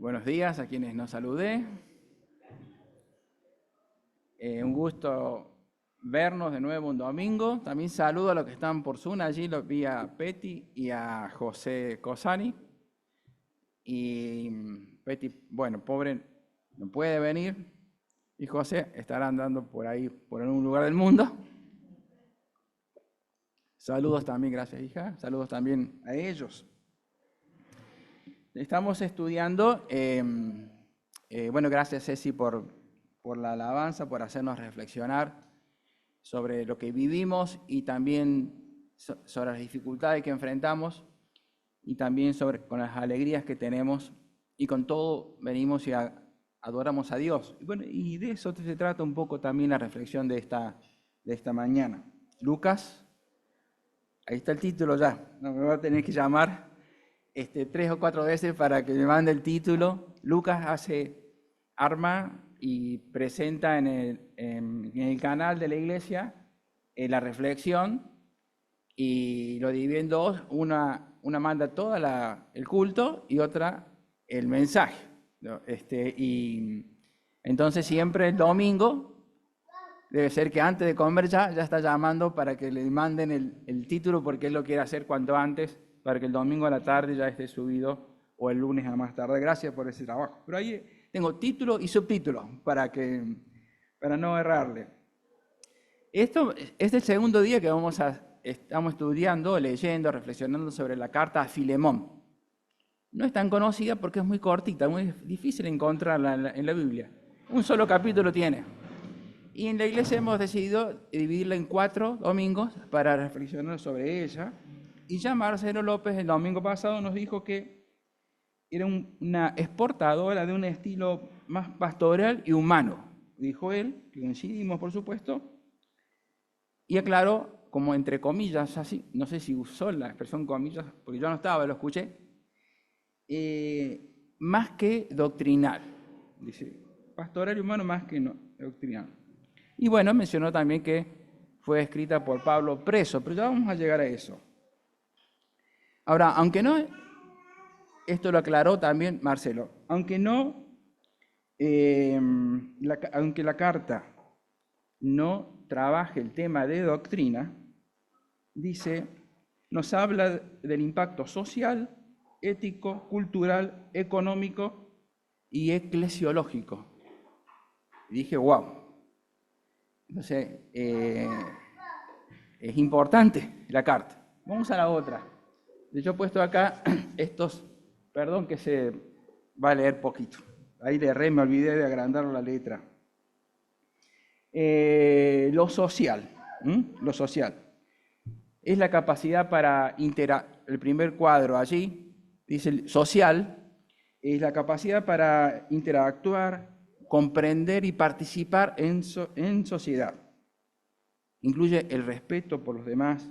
Buenos días a quienes nos saludé. Un gusto vernos de nuevo un domingo. También saludo a los que están por Zoom. Allí los vi a Peti y a José Cosani. Y Peti, bueno, pobre, no puede venir. Y José estará andando por ahí, por algún lugar del mundo. Saludos también, gracias hija. Saludos también a ellos. Estamos estudiando, bueno, gracias Ceci por la alabanza, por hacernos reflexionar sobre lo que vivimos y también sobre las dificultades que enfrentamos y también con las alegrías que tenemos y con todo venimos y adoramos a Dios. Y bueno, y de eso se trata un poco también la reflexión de esta mañana. Lucas, ahí está el título ya, no me va a tener que llamar 3 o 4 veces para que me mande el título. Lucas arma y presenta en el canal de la iglesia la reflexión y lo divide en dos. Una manda todo el culto y otra el mensaje, ¿no? Y entonces siempre el domingo debe ser que antes de comer ya está llamando para que le manden el título porque él lo quiere hacer cuanto antes, para que el domingo a la tarde ya esté subido o el lunes a más tarde. Gracias por ese trabajo. Pero ahí tengo título y subtítulo para no errarle. Esto es el segundo día que estamos estudiando, leyendo, reflexionando sobre la carta a Filemón. No es tan conocida porque es muy cortita, muy difícil encontrarla en la Biblia. Un solo capítulo tiene. Y en la iglesia hemos decidido dividirla en 4 domingos para reflexionar sobre ella. Y ya Marcelo López el domingo pasado nos dijo que era una exportadora de un estilo más pastoral y humano. Dijo él, que coincidimos por supuesto, y aclaró, como entre comillas, así, no sé si usó la expresión comillas, porque yo no estaba, lo escuché, más que doctrinal. Dice, pastoral y humano más que doctrinal. Y bueno, mencionó también que fue escrita por Pablo preso, pero ya vamos a llegar a eso. Ahora, aunque no, esto lo aclaró también Marcelo, aunque la carta no trabaje el tema de doctrina, dice, nos habla del impacto social, ético, cultural, económico y eclesiológico. Y dije, wow. Entonces, es importante la carta. Vamos a la otra. Yo he puesto acá perdón que se va a leer poquito. Ahí le erré, me olvidé de agrandar la letra. Lo social. Lo social. Es la capacidad para el primer cuadro allí, dice social, es la capacidad para interactuar, comprender y participar en sociedad. Incluye el respeto por los demás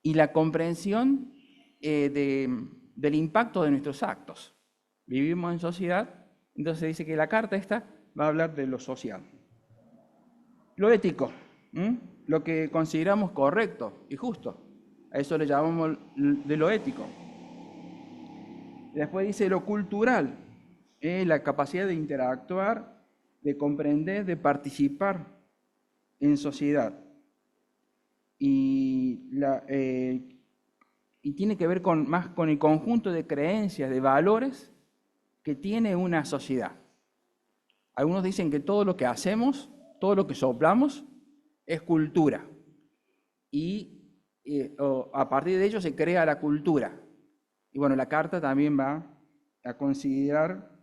y la comprensión del impacto de nuestros actos. Vivimos en sociedad, entonces dice que la carta esta va a hablar de lo social. Lo ético, lo que consideramos correcto y justo, a eso le llamamos de lo ético. Después dice lo cultural, la capacidad de interactuar, de comprender, de participar en sociedad. Y tiene que ver más con el conjunto de creencias, de valores que tiene una sociedad. Algunos dicen que todo lo que hacemos, todo lo que soplamos, es cultura. Y a partir de ello se crea la cultura. Y bueno, la carta también va a considerar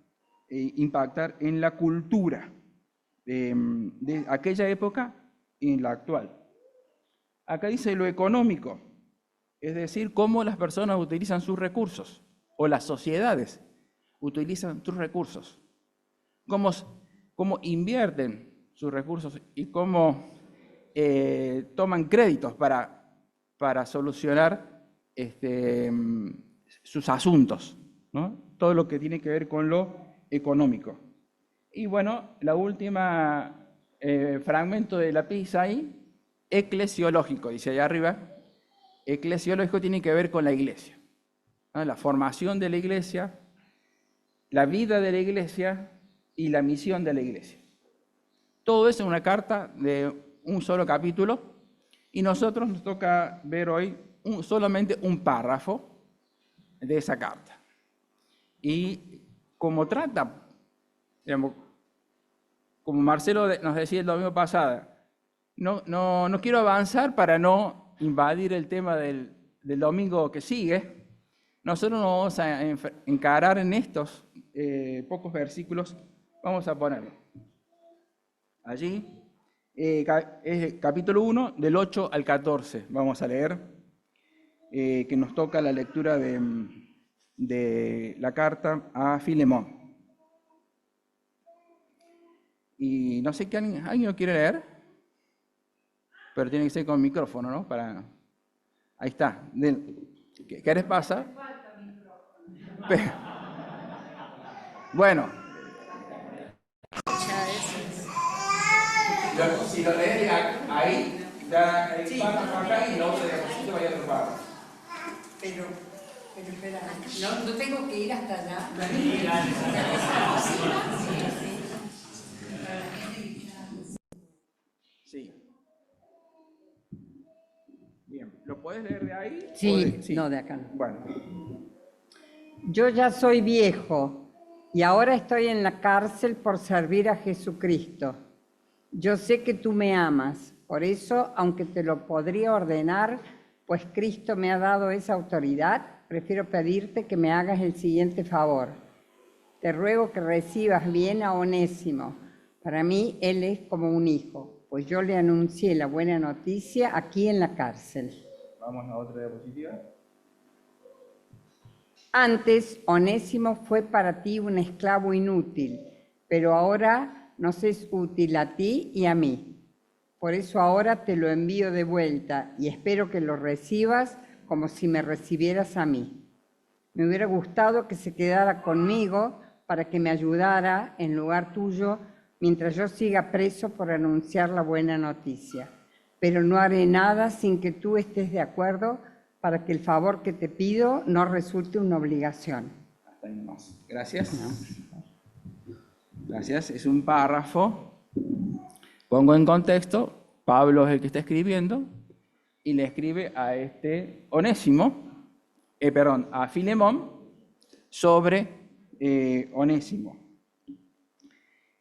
impactar en la cultura de aquella época y en la actual. Acá dice lo económico, es decir, cómo las personas utilizan sus recursos, o las sociedades utilizan sus recursos, cómo invierten sus recursos y cómo toman créditos para solucionar sus asuntos, ¿no? Todo lo que tiene que ver con lo económico. Y bueno, la última fragmento de la pizza ahí, eclesiológico, dice allá arriba. Eclesiológico tiene que ver con la iglesia, ¿no? La formación de la iglesia, la vida de la iglesia y la misión de la iglesia. Todo eso en una carta de un solo capítulo, y nosotros nos toca ver hoy solamente un párrafo de esa carta. Y como trata, digamos, como Marcelo nos decía el domingo pasado, no quiero avanzar para no invadir el tema del domingo que sigue. Nosotros nos vamos a encarar en estos pocos versículos, vamos a ponerlo allí, capítulo 1, del 8 al 14, vamos a leer, que nos toca la lectura de la carta a Filemón. Y no sé, ¿alguien lo quiere leer? Pero tiene que ser con micrófono, ¿no? Ahí está. ¿Querés pasar? Bueno. Si lo lees ahí, da el párrafo acá y luego se vaya a otro párrafo. Pero espera, no tengo que ir hasta allá. Sí. Bien, ¿lo puedes leer de ahí? Sí, no, de acá no. Bueno. Yo ya soy viejo y ahora estoy en la cárcel por servir a Jesucristo. Yo sé que tú me amas, por eso, aunque te lo podría ordenar, pues Cristo me ha dado esa autoridad, prefiero pedirte que me hagas el siguiente favor. Te ruego que recibas bien a Onésimo. Para mí, él es como un hijo, pues yo le anuncié la buena noticia aquí en la cárcel. Vamos a otra diapositiva. Antes, Onésimo fue para ti un esclavo inútil, pero ahora nos es útil a ti y a mí. Por eso ahora te lo envío de vuelta y espero que lo recibas como si me recibieras a mí. Me hubiera gustado que se quedara conmigo para que me ayudara en lugar tuyo mientras yo siga preso por anunciar la buena noticia. Pero no haré nada sin que tú estés de acuerdo para que el favor que te pido no resulte una obligación. Hasta ahí nomás. Gracias. Gracias. Es un párrafo. Pongo en contexto, Pablo es el que está escribiendo y le escribe a este Onésimo, a Filemón, sobre Onésimo.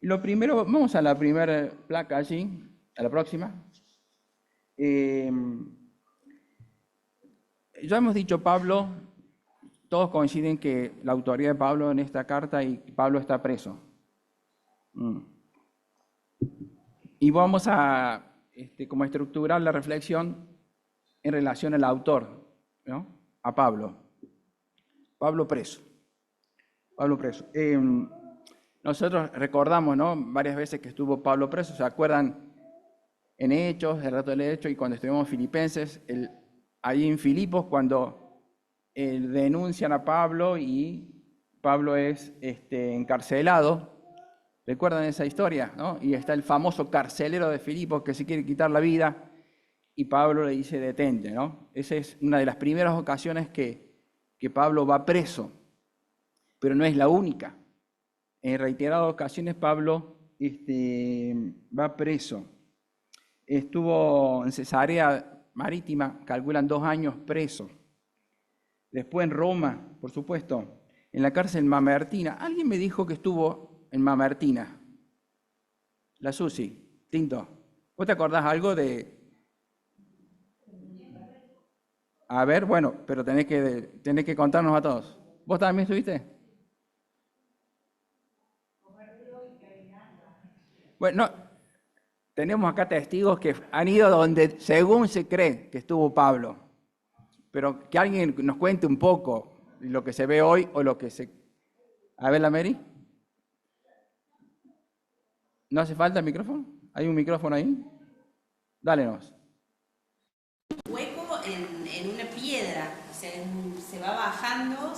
Lo primero, vamos a la primera placa allí, a la próxima. Ya hemos dicho Pablo, todos coinciden que la autoridad de Pablo en esta carta y Pablo está preso. Y vamos a como estructurar la reflexión en relación al autor, ¿no? A Pablo. Pablo preso. Pablo preso. Nosotros recordamos, ¿no?, varias veces que estuvo Pablo preso. ¿Se acuerdan? En Hechos, el relato del Hecho, y cuando estuvimos en Filipenses, ahí en Filipos, cuando denuncian a Pablo y Pablo es encarcelado. ¿Recuerdan esa historia, no? Y está el famoso carcelero de Filipos que se quiere quitar la vida y Pablo le dice detente, ¿no? Esa es una de las primeras ocasiones que Pablo va preso, pero no es la única. En reiteradas ocasiones Pablo va preso. Estuvo en Cesarea Marítima, calculan 2 años preso. Después en Roma, por supuesto, en la cárcel Mamertina. Alguien me dijo que estuvo en Mamertina. La Susi, Tinto. ¿Vos te acordás algo de...? A ver, bueno, pero tenés que contarnos a todos. ¿Vos también estuviste? Bueno, tenemos acá testigos que han ido donde según se cree que estuvo Pablo. Pero que alguien nos cuente un poco lo que se ve hoy o lo que se... A ver, la Mary. ¿No hace falta el micrófono? ¿Hay un micrófono ahí? Dálenos. Hueco en una piedra, o sea, se va bajando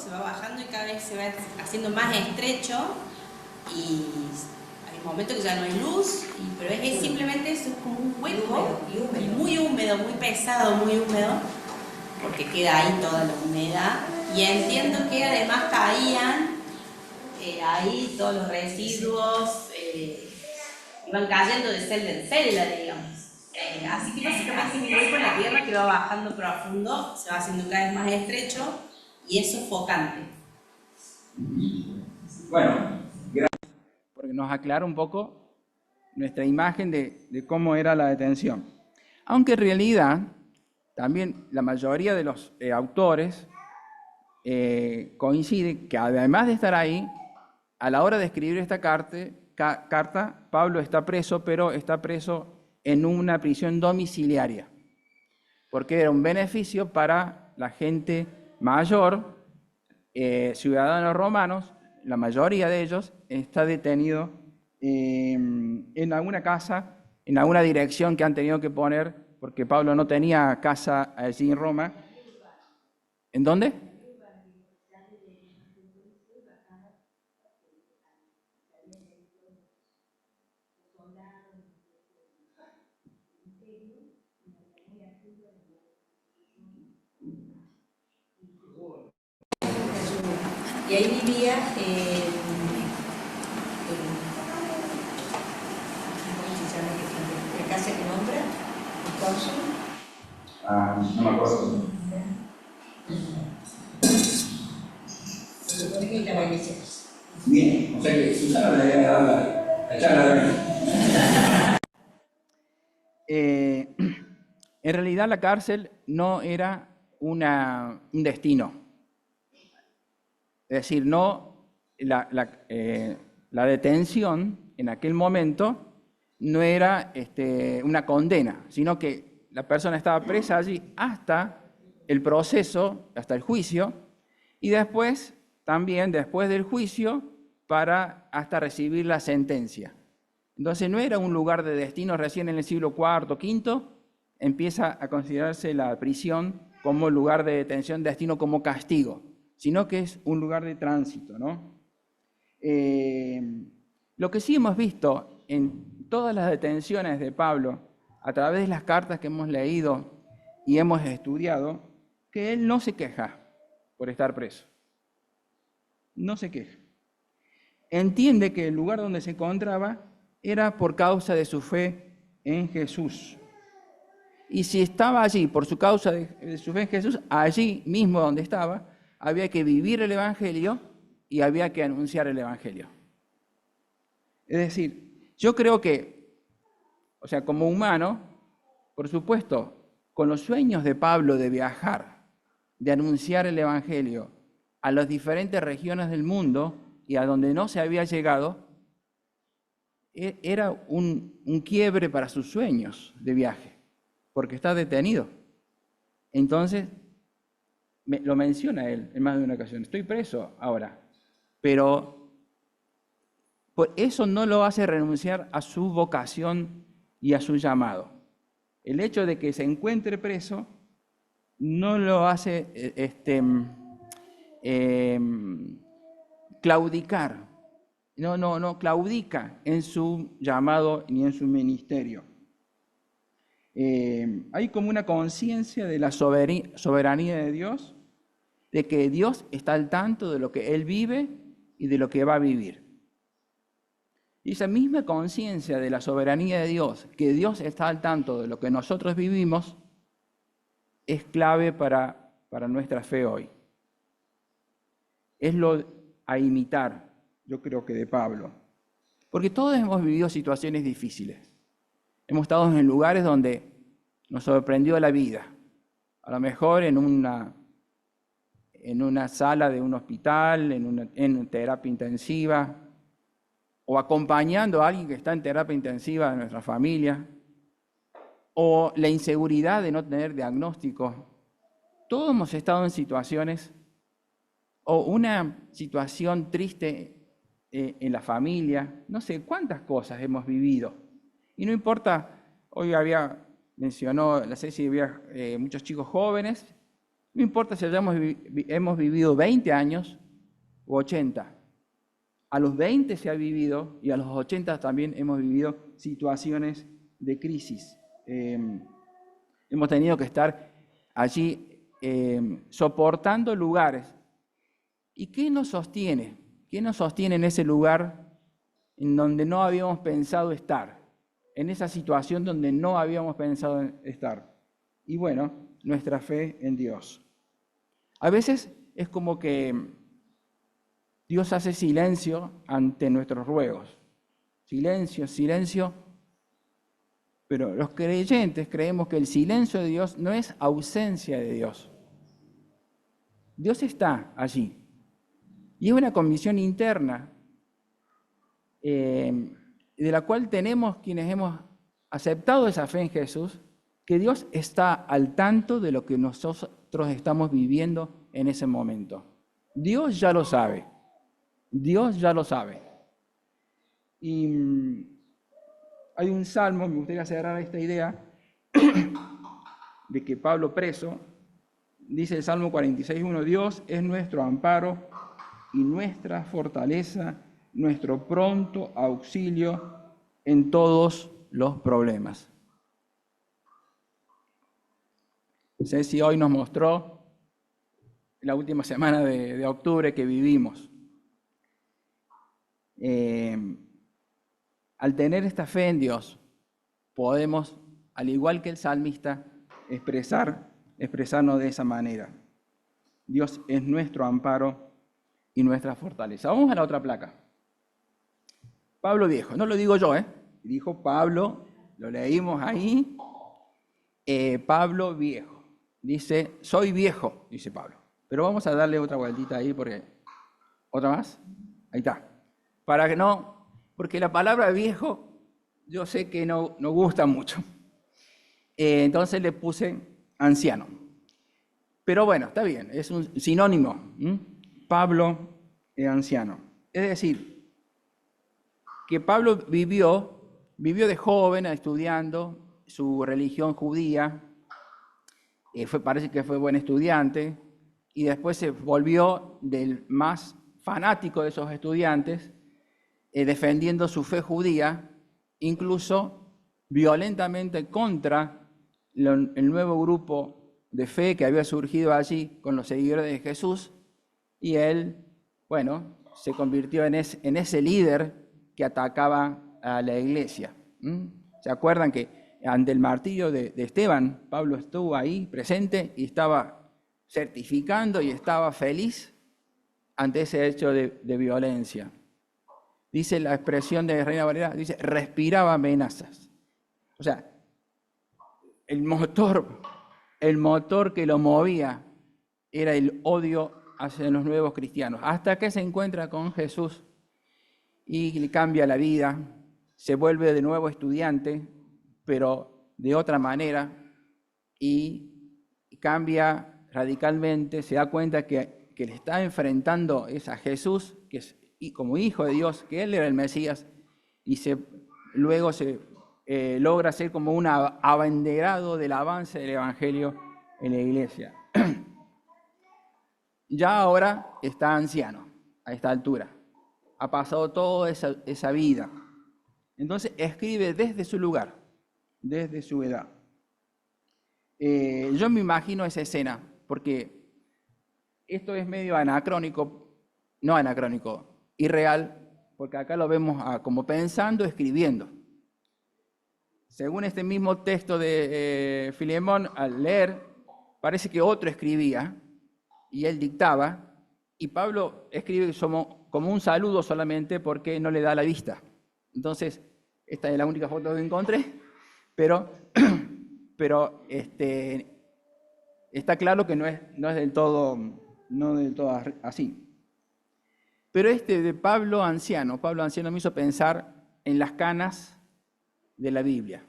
y cada vez se va haciendo más estrecho y hay un momento que ya no hay luz, pero es simplemente eso, es como un hueco y muy húmedo, muy pesado, muy húmedo, porque queda ahí toda la humedad y entiendo que además caían ahí todos los residuos iban cayendo de celda en celda, digamos. Así que básicamente mi hueco en la tierra que va bajando profundo, se va haciendo cada vez más estrecho y es sofocante. Bueno, gracias porque nos aclara un poco nuestra imagen de cómo era la detención. Aunque en realidad también la mayoría de los autores coincide que además de estar ahí, a la hora de escribir esta carta, Pablo está preso, pero está preso en una prisión domiciliaria, porque era un beneficio para la gente mayor, ciudadanos romanos, la mayoría de ellos está detenido en alguna casa, en alguna dirección que han tenido que poner, porque Pablo no tenía casa allí en Roma. ¿En dónde? Y ahí vivía ¿cómo se llama? ¿La casa que nombra? ¿El cónsul? No me acuerdo. Se supone que estaba en ese. Bien, o sea que Susana le había dado la charla de en realidad la cárcel no era un destino. Es decir, no la detención en aquel momento no era una condena, sino que la persona estaba presa allí hasta el proceso, hasta el juicio, y después, también después del juicio, hasta recibir la sentencia. Entonces no era un lugar de destino. Recién en el siglo IV, V, empieza a considerarse la prisión como lugar de detención, destino como castigo, sino que es un lugar de tránsito, ¿no? Lo que sí hemos visto en todas las detenciones de Pablo, a través de las cartas que hemos leído y hemos estudiado, que él no se queja por estar preso. No se queja. Entiende que el lugar donde se encontraba era por causa de su fe en Jesús. Y si estaba allí por su causa de su fe en Jesús, allí mismo donde estaba, había que vivir el Evangelio y había que anunciar el Evangelio. Es decir, yo creo que, o sea, como humano, por supuesto, con los sueños de Pablo de viajar, de anunciar el Evangelio a las diferentes regiones del mundo y a donde no se había llegado, era un quiebre para sus sueños de viaje, porque está detenido. Entonces, lo menciona él en más de una ocasión: estoy preso ahora, pero eso no lo hace renunciar a su vocación y a su llamado. El hecho de que se encuentre preso no lo hace claudicar, no claudica en su llamado ni en su ministerio. Hay como una conciencia de la soberanía de Dios, de que Dios está al tanto de lo que Él vive y de lo que va a vivir. Y esa misma conciencia de la soberanía de Dios, que Dios está al tanto de lo que nosotros vivimos, es clave para nuestra fe hoy. Es lo a imitar, yo creo que de Pablo. Porque todos hemos vivido situaciones difíciles. Hemos estado en lugares donde nos sorprendió la vida. A lo mejor en una sala de un hospital, en terapia intensiva, o acompañando a alguien que está en terapia intensiva de nuestra familia, o la inseguridad de no tener diagnóstico. Todos hemos estado en situaciones, o una situación triste en la familia, no sé cuántas cosas hemos vivido. Y no importa, hoy mencionó la Ceci, había muchos chicos jóvenes, no importa si hemos vivido 20 años o 80. A los 20 se ha vivido y a los 80 también hemos vivido situaciones de crisis. Hemos tenido que estar allí soportando lugares. ¿Y qué nos sostiene? ¿Qué nos sostiene en ese lugar en donde no habíamos pensado estar? En esa situación donde no habíamos pensado estar. Y bueno, nuestra fe en Dios. A veces es como que Dios hace silencio ante nuestros ruegos. Silencio, silencio. Pero los creyentes creemos que el silencio de Dios no es ausencia de Dios. Dios está allí. Y es una convicción interna de la cual tenemos quienes hemos aceptado esa fe en Jesús, que Dios está al tanto de lo que nosotros estamos viviendo en ese momento. Dios ya lo sabe. Dios ya lo sabe. Y hay un salmo, me gustaría cerrar esta idea, de que Pablo preso, dice el Salmo 46:1, Dios es nuestro amparo y nuestra fortaleza, nuestro pronto auxilio en todos los problemas. Ceci hoy nos mostró la última semana de octubre que vivimos. Al tener esta fe en Dios, podemos, al igual que el salmista, expresarnos de esa manera. Dios es nuestro amparo y nuestra fortaleza. Vamos a la otra placa. Pablo viejo, no lo digo yo, dijo Pablo, lo leímos ahí, Pablo viejo. Dice, soy viejo, dice Pablo. Pero vamos a darle otra vueltita ahí, porque ¿otra más? Ahí está. Para que no, porque la palabra viejo yo sé que no gusta mucho. Entonces le puse anciano. Pero bueno, está bien, es un sinónimo. Pablo es anciano. Es decir, que Pablo vivió de joven estudiando su religión judía, parece que fue buen estudiante, y después se volvió del más fanático de esos estudiantes, defendiendo su fe judía, incluso violentamente contra el nuevo grupo de fe que había surgido allí con los seguidores de Jesús, y él, bueno, se convirtió en ese líder que atacaba a la iglesia. ¿Se acuerdan que ante el martirio de Esteban, Pablo estuvo ahí presente y estaba certificando y estaba feliz ante ese hecho de violencia? Dice la expresión de Reina Valera, dice, respiraba amenazas. O sea, el motor que lo movía era el odio hacia los nuevos cristianos, hasta que se encuentra con Jesús y le cambia la vida, se vuelve de nuevo estudiante, pero de otra manera, y cambia radicalmente, se da cuenta que le está enfrentando es a Jesús, que es como hijo de Dios, que él era el Mesías, y luego logra ser como un abanderado del avance del Evangelio en la iglesia. Ya ahora está anciano, a esta altura. Ha pasado toda esa vida. Entonces escribe desde su lugar, desde su edad. Yo me imagino esa escena, porque esto es medio irreal, porque acá lo vemos como pensando, escribiendo. Según este mismo texto de Filemón, al leer, parece que otro escribía y él dictaba, y Pablo escribe como un saludo solamente porque no le da la vista. Entonces, esta es la única foto que encontré, pero está claro que no es del todo así. Pero de Pablo anciano me hizo pensar en las canas de la Biblia.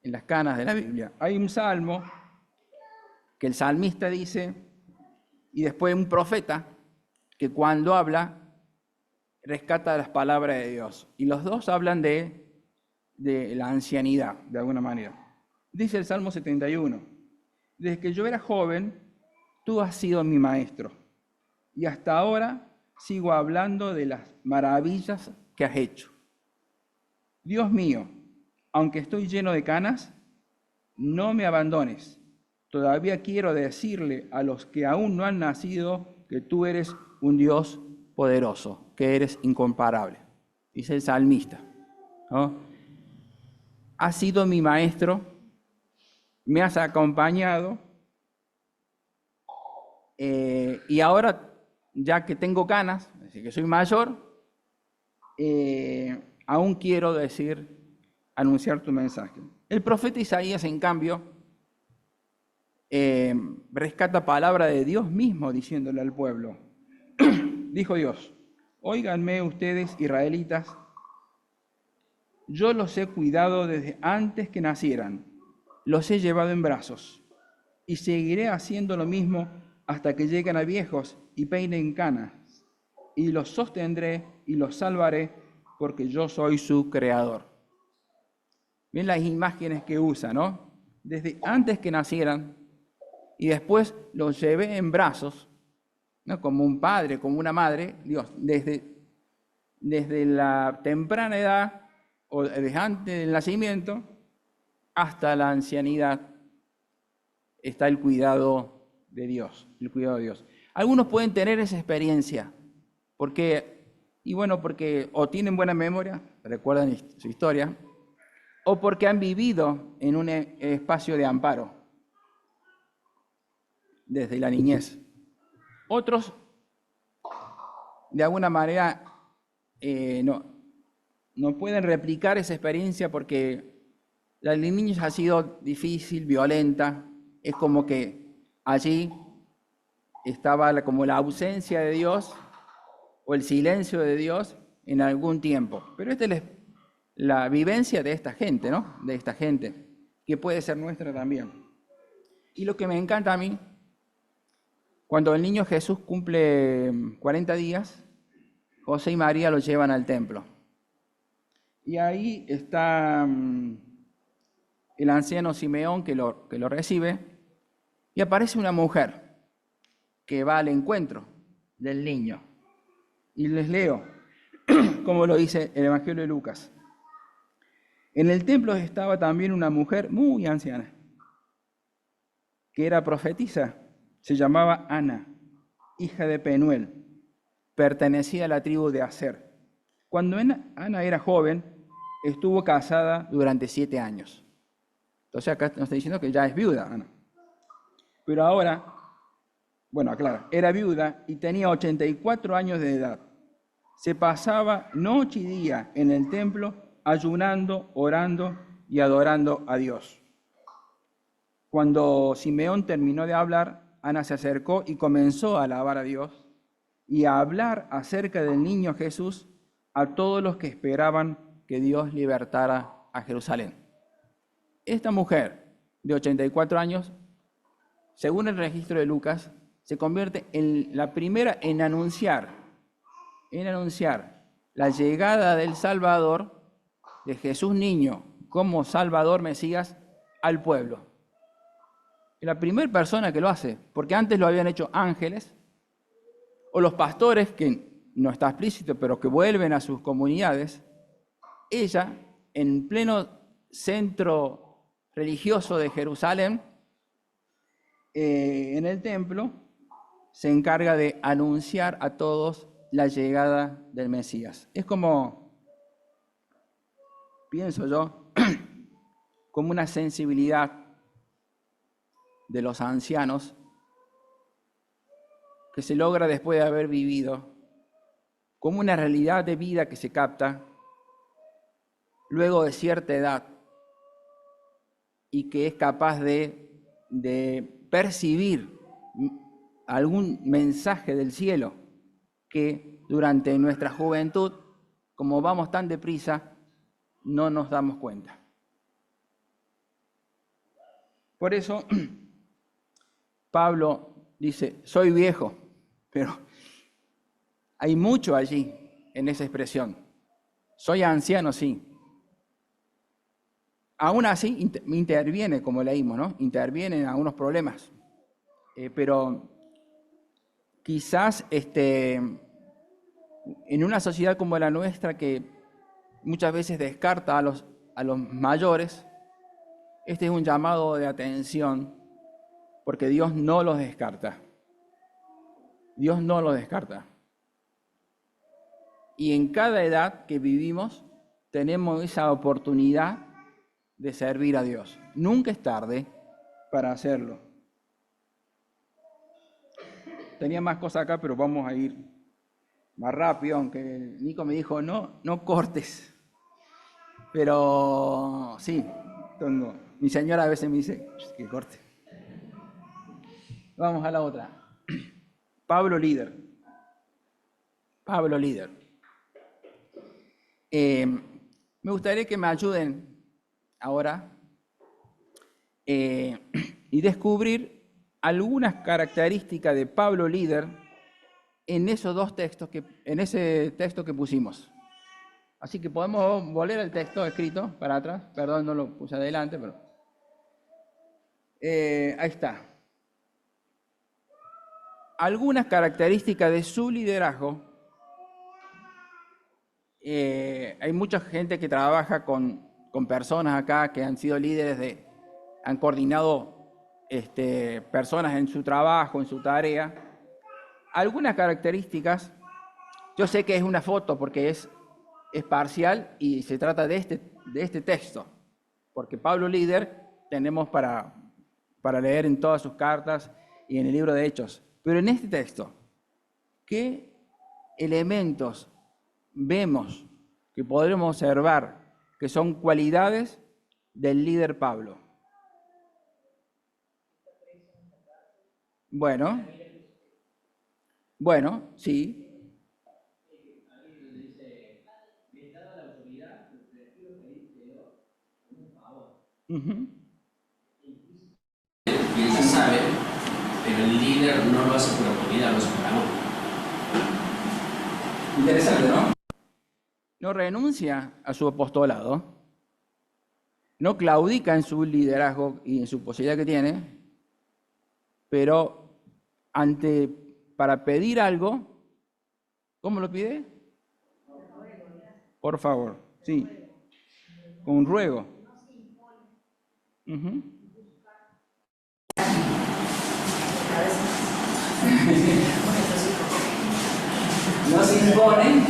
En las canas de la Biblia. Hay un salmo que el salmista dice, y después un profeta que cuando habla rescata las palabras de Dios. Y los dos hablan de la ancianidad, de alguna manera. Dice el Salmo 71, desde que yo era joven, tú has sido mi maestro. Y hasta ahora sigo hablando de las maravillas que has hecho. Dios mío, aunque estoy lleno de canas, no me abandones. Todavía quiero decirle a los que aún no han nacido que tú eres un Dios poderoso, que eres incomparable. Dice el salmista, ¿no? Has sido mi maestro, me has acompañado, y ahora, ya que tengo canas, es decir, que soy mayor, aún quiero anunciar tu mensaje. El profeta Isaías, en cambio, rescata palabra de Dios mismo diciéndole al pueblo. Dijo Dios, óiganme ustedes israelitas, yo los he cuidado desde antes que nacieran, los he llevado en brazos y seguiré haciendo lo mismo hasta que lleguen a viejos y peinen canas, y los sostendré y los salvaré porque yo soy su creador. Ven las imágenes que usa, ¿no? Desde antes que nacieran, y después los llevé en brazos, ¿no? Como un padre, como una madre, Dios, desde la temprana edad o desde antes del nacimiento hasta la ancianidad está el cuidado de Dios, el cuidado de Dios. Algunos pueden tener esa experiencia porque o tienen buena memoria, recuerdan su historia, o porque han vivido en un espacio de amparo desde la niñez. Otros, de alguna manera, no pueden replicar esa experiencia porque la de niños ha sido difícil, violenta. Es como que allí estaba como la ausencia de Dios o el silencio de Dios en algún tiempo. Pero esta es la vivencia de esta gente, ¿no? De esta gente, que puede ser nuestra también. Y lo que me encanta a mí, cuando el niño Jesús cumple 40 días, José y María lo llevan al templo. Y ahí está el anciano Simeón que lo recibe, y aparece una mujer que va al encuentro del niño. Y les leo, como lo dice el Evangelio de Lucas. En el templo estaba también una mujer muy anciana, que era profetisa, se llamaba Ana, hija de Penuel, pertenecía a la tribu de Aser. Cuando Ana era joven, estuvo casada durante 7 años. Entonces acá nos está diciendo que ya es viuda, Ana. Pero ahora, aclara, era viuda y tenía 84 años de edad. Se pasaba noche y día en el templo, ayunando, orando y adorando a Dios. Cuando Simeón terminó de hablar, Ana se acercó y comenzó a alabar a Dios y a hablar acerca del niño Jesús a todos los que esperaban que Dios libertara a Jerusalén. Esta mujer de 84 años, según el registro de Lucas, se convierte en la primera en anunciar la llegada del Salvador, de Jesús niño como Salvador Mesías, al pueblo. Es la primera persona que lo hace, porque antes lo habían hecho ángeles, o los pastores, que no está explícito, pero que vuelven a sus comunidades. Ella, en pleno centro religioso de Jerusalén, en el templo, se encarga de anunciar a todos la llegada del Mesías. Es como, pienso yo, como una sensibilidad de los ancianos que se logra después de haber vivido, como una realidad de vida que se capta luego de cierta edad y que es capaz de percibir algún mensaje del cielo que durante nuestra juventud, como vamos tan deprisa, no nos damos cuenta. Por eso Pablo dice, soy viejo, pero hay mucho allí en esa expresión. Soy anciano, sí. Aún así interviene, como leímos, ¿no? Interviene en algunos problemas. Pero quizás en una sociedad como la nuestra, que muchas veces descarta a los mayores, este es un llamado de atención, porque Dios no los descarta. Dios no los descarta. Y en cada edad que vivimos tenemos esa oportunidad de servir a Dios. Nunca es tarde para hacerlo. Tenía más cosas acá, pero vamos a ir más rápido, aunque Nico me dijo, no cortes. Pero sí, mi señora a veces me dice que corte. Vamos a la otra. Pablo líder. Pablo líder. Me gustaría que me ayuden ahora y descubrir algunas características de Pablo líder en esos dos textos en ese texto que pusimos. Así que podemos volver al texto escrito para atrás. Perdón, no lo puse adelante, pero ahí está. Algunas características de su liderazgo. Hay mucha gente que trabaja con personas acá que han sido líderes han coordinado personas en su trabajo, en su tarea. Algunas características, yo sé que es una foto porque es parcial y se trata de este texto, porque Pablo líder tenemos para leer en todas sus cartas y en el libro de Hechos. Pero en este texto, ¿qué elementos vemos que podremos observar que son cualidades del líder Pablo? Bueno, sí. Uh-huh. Y él ya sabe, pero el líder no lo hace por autoridad, lo hace por amor. Interesante, ¿no? No renuncia a su apostolado, no claudica en su liderazgo y en su posibilidad que tiene, pero para pedir algo, ¿cómo lo pide? Por favor, sí, con un ruego. Uh-huh. No se impone,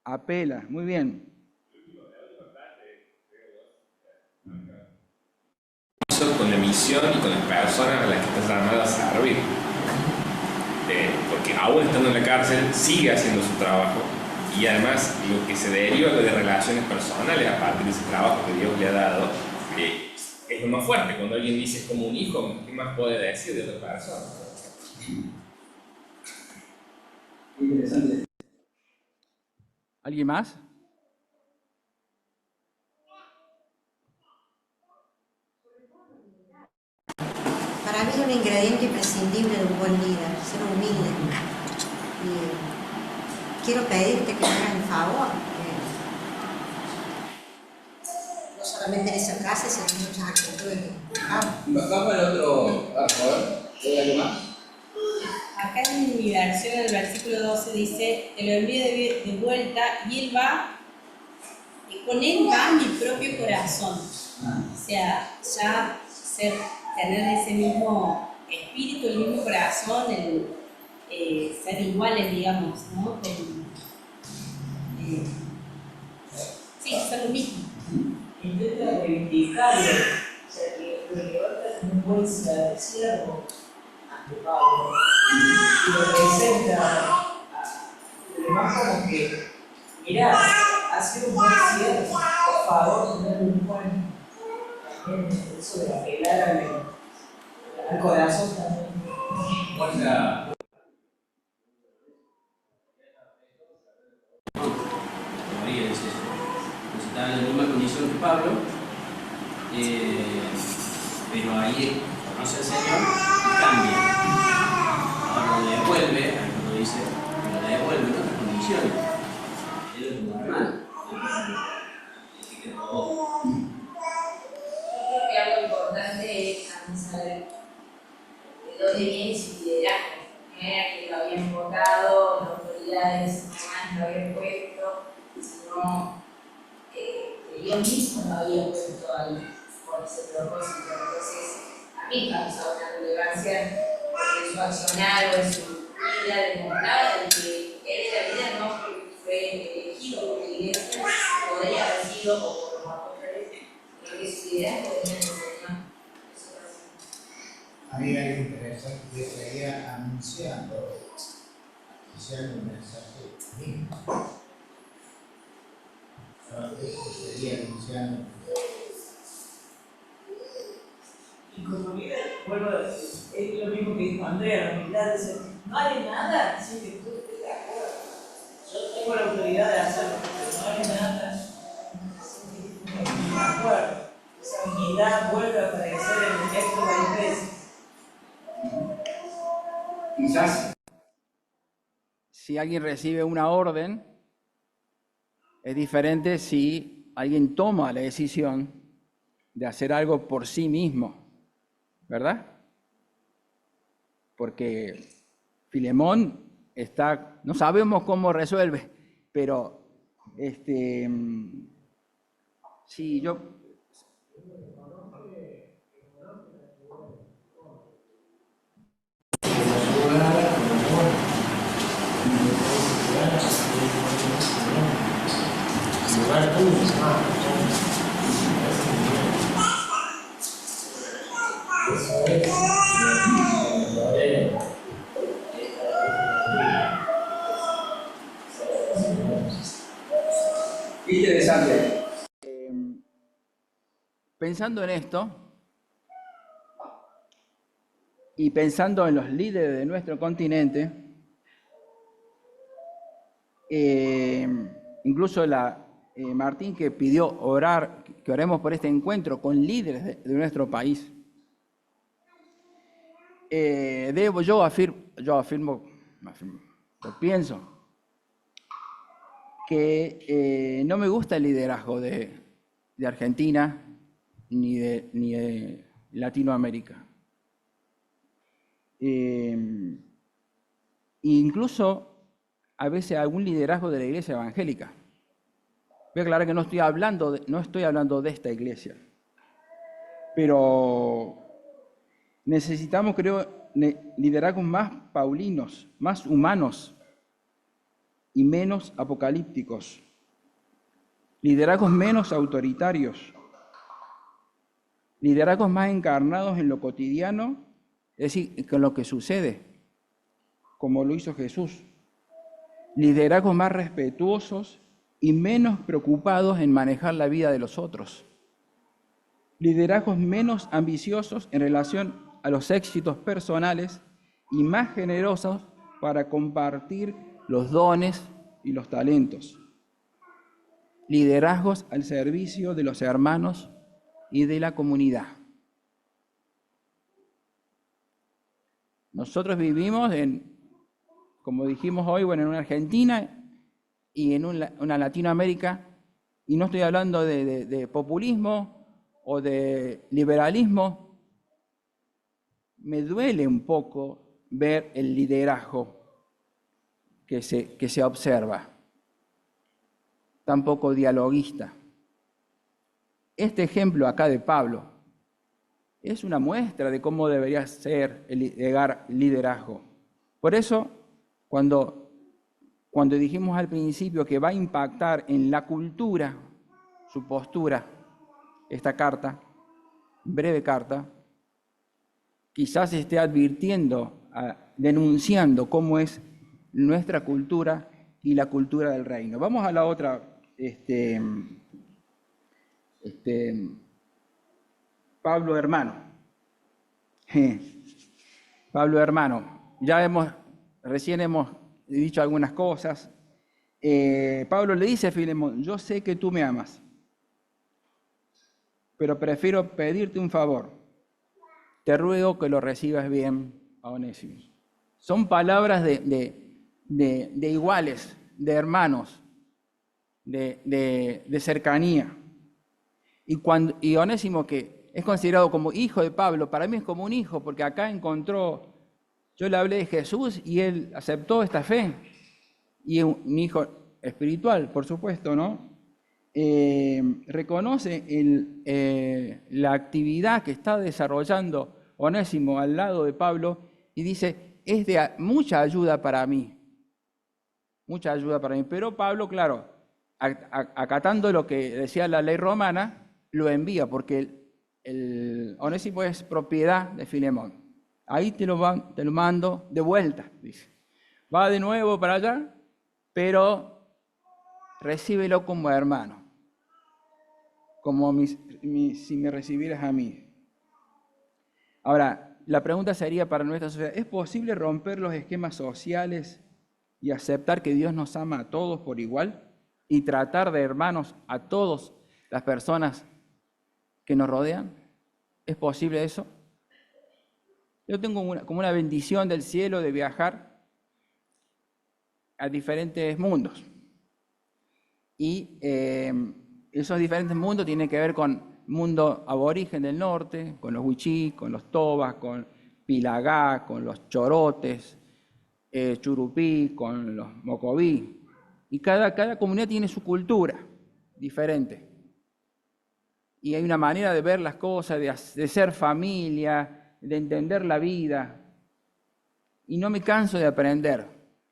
apela, muy bien. Con la misión y con las personas a las que estás llamado a servir. Porque aún estando en la cárcel, sigue haciendo su trabajo y además lo que se deriva de relaciones personales a partir de ese trabajo que Dios le ha dado es lo más fuerte. Cuando alguien dice es como un hijo, ¿qué más puede decir de otra persona? Interesante. ¿Alguien más? Para mí es un ingrediente imprescindible de un buen líder, ser humilde. Y quiero pedirte que me hagas el favor, no solamente en esa frase, sino en muchas actitudes. Vamos al otro, por favor. ¿Hay algo más? Acá en mi versión, en el versículo 12, dice, te lo envío de vuelta y él va, y con él va mi propio corazón. O sea, ya tener ese mismo espíritu, el mismo corazón, ser iguales, digamos, ¿no? Sí, ser lo mismo. Intenta reivindicarlo, o sea, que lo levanta como un buen siervo ante Pablo y lo presenta además como que, mirá, ha sido un buen siervo, por favor, tener un buen, también eso de apelar al corazón también. O sea, María dice eso. Pues está en la misma condición que Pablo, pero ahí conoce al Señor y cambia. Ahora lo devuelve, ahí cuando dice, lo devuelve en otras condiciones. Él es normal. Así que todo. Yo creo que algo importante es también saber de dónde viene su liderazgo. No era que lo habían votado, las autoridades nomás lo habían puesto, sino que Dios mismo lo había puesto ahí por ese propósito. Entonces, a mí me causó una relevancia porque su accionar o su vida demostraba que él era anunciando un mensaje mismo. Esto sería anunciando. Y como líder, vuelvo a decir, es lo mismo que dijo Andrea, la humildad dice, no hay nada sin que tú estés de acuerdo. Yo tengo la autoridad de hacerlo, pero no hay nada sin que tú estés de acuerdo. Esa humildad vuelve a aparecer en el texto varias veces. Quizás si alguien recibe una orden, es diferente si alguien toma la decisión de hacer algo por sí mismo, ¿verdad? Porque Filemón está, no sabemos cómo resuelve, pero sí, yo... Interesante. Pensando en esto y pensando en los líderes de nuestro continente, incluso Martín que pidió orar, que oremos por este encuentro con líderes de nuestro país. Yo afirmo, lo pienso, que no me gusta el liderazgo de Argentina ni de Latinoamérica. Incluso a veces algún liderazgo de la iglesia evangélica. Voy a aclarar que no estoy hablando de esta iglesia, pero necesitamos, creo, liderazgos más paulinos, más humanos y menos apocalípticos, liderazgos menos autoritarios, liderazgos más encarnados en lo cotidiano, es decir, con lo que sucede, como lo hizo Jesús, liderazgos más respetuosos y menos preocupados en manejar la vida de los otros, liderazgos menos ambiciosos en relación a los éxitos personales y más generosos para compartir los dones y los talentos, liderazgos al servicio de los hermanos y de la comunidad. Nosotros vivimos como dijimos hoy, en una Argentina y en una Latinoamérica, y no estoy hablando de populismo o de liberalismo. Me duele un poco ver el liderazgo que se observa, tan poco dialoguista. Este ejemplo acá de Pablo es una muestra de cómo debería ser el liderazgo. Por eso, cuando dijimos al principio que va a impactar en la cultura, su postura, esta carta, breve carta, quizás esté advirtiendo, denunciando cómo es nuestra cultura y la cultura del reino. Vamos a la otra, Pablo hermano. Pablo hermano, recién hemos dicho algunas cosas. Pablo le dice a Filemón, yo sé que tú me amas, pero prefiero pedirte un favor. Te ruego que lo recibas bien a Onésimo. Son palabras de iguales, de hermanos, de cercanía. Y Onésimo, que es considerado como hijo de Pablo, para mí es como un hijo, porque acá yo le hablé de Jesús y él aceptó esta fe. Y es un hijo espiritual, por supuesto, ¿no? Reconoce la actividad que está desarrollando Onésimo al lado de Pablo y dice, es de mucha ayuda para mí. Mucha ayuda para mí. Pero Pablo, claro, acatando lo que decía la ley romana, lo envía, porque el Onésimo es propiedad de Filemón. Ahí te lo mando de vuelta, dice. va de nuevo para allá, pero recíbelo como hermano, como si me recibieras a mí. Ahora, la pregunta sería para nuestra sociedad, ¿es posible romper los esquemas sociales y aceptar que Dios nos ama a todos por igual y tratar de hermanos a todas las personas que nos rodean? ¿Es posible eso? Yo tengo como una bendición del cielo de viajar a diferentes mundos. Y esos diferentes mundos tienen que ver con mundo aborigen del norte, con los wichí, con los tobas, con pilagá, con los chorotes, churupí, con los mocoví. Y cada comunidad tiene su cultura diferente. Y hay una manera de ver las cosas, de ser familia, de entender la vida. Y no me canso de aprender,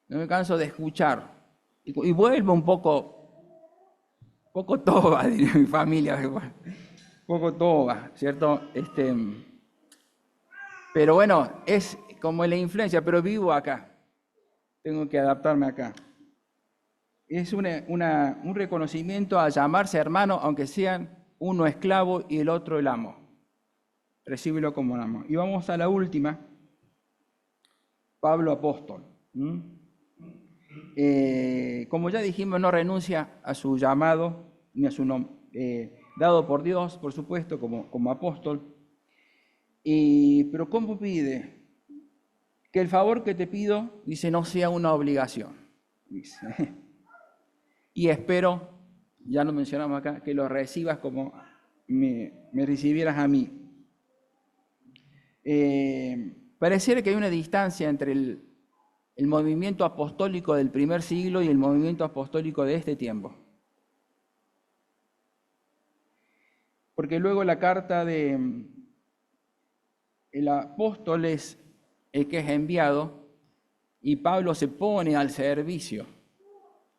no me canso de escuchar. Y vuelvo un poco toba, diría mi familia, un poco toba, ¿cierto? Pero bueno, es como la influencia, pero vivo acá. Tengo que adaptarme acá. Es un reconocimiento a llamarse hermano, aunque sean uno esclavo y el otro el amo. Recíbelo como un amo. Y vamos a la última. Pablo apóstol. Como ya dijimos, no renuncia a su llamado, ni a su nombre, dado por Dios, por supuesto, como apóstol. Pero ¿cómo pide? Que el favor que te pido, dice, no sea una obligación. Dice. Y espero, ya lo mencionamos acá, que lo recibas como me recibieras a mí. Pareciera que hay una distancia entre el movimiento apostólico del primer siglo y el movimiento apostólico de este tiempo. Porque luego la carta de el apóstol es el que es enviado y Pablo se pone al servicio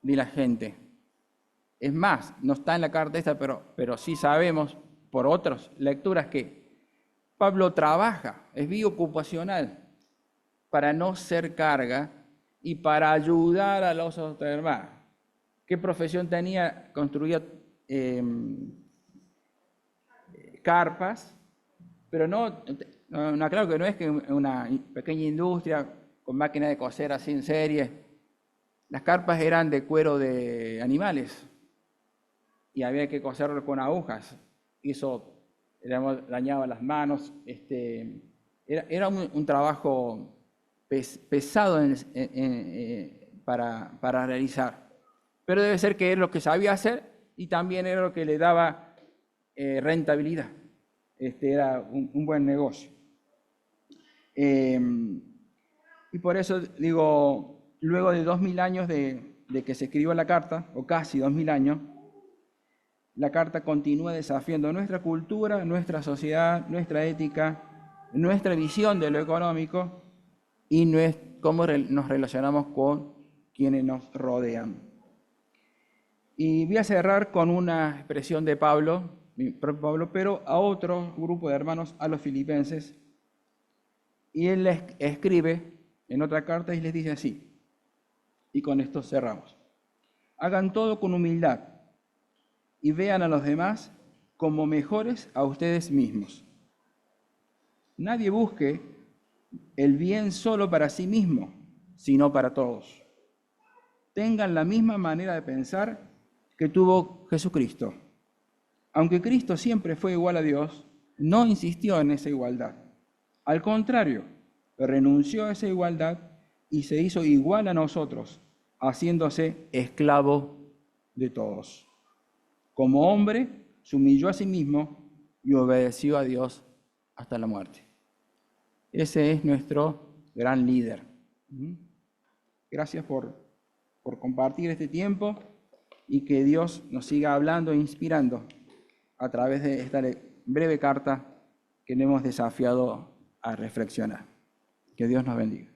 de la gente. Es más, no está en la carta esta, pero sí sabemos por otras lecturas que Pablo trabaja, es biocupacional, para no ser carga y para ayudar a los otros hermanos. ¿Qué profesión tenía? Construía carpas, pero no, claro que no es que una pequeña industria con máquina de coser así en serie. Las carpas eran de cuero de animales y había que coserlo con agujas. Y eso dañaba las manos. Era un trabajo pesado para realizar. Pero debe ser que es lo que sabía hacer y también era lo que le daba rentabilidad. Era un buen negocio. Y por eso digo, luego de 2000 años de que se escribió la carta, o casi 2000 años, la carta continúa desafiando nuestra cultura, nuestra sociedad, nuestra ética, nuestra visión de lo económico y cómo nos relacionamos con quienes nos rodean. Y voy a cerrar con una expresión de Pablo, mi propio Pablo, pero a otro grupo de hermanos, a los filipenses. Y él les escribe en otra carta y les dice así, y con esto cerramos. Hagan todo con humildad y vean a los demás como mejores a ustedes mismos. Nadie busque el bien solo para sí mismo, sino para todos. Tengan la misma manera de pensar que tuvo Jesucristo. Aunque Cristo siempre fue igual a Dios, no insistió en esa igualdad. Al contrario, renunció a esa igualdad y se hizo igual a nosotros, haciéndose esclavo de todos. Como hombre, se humilló a sí mismo y obedeció a Dios hasta la muerte. Ese es nuestro gran líder. Gracias por compartir este tiempo y que Dios nos siga hablando e inspirando a través de esta breve carta que le hemos desafiado a reflexionar. Que Dios nos bendiga.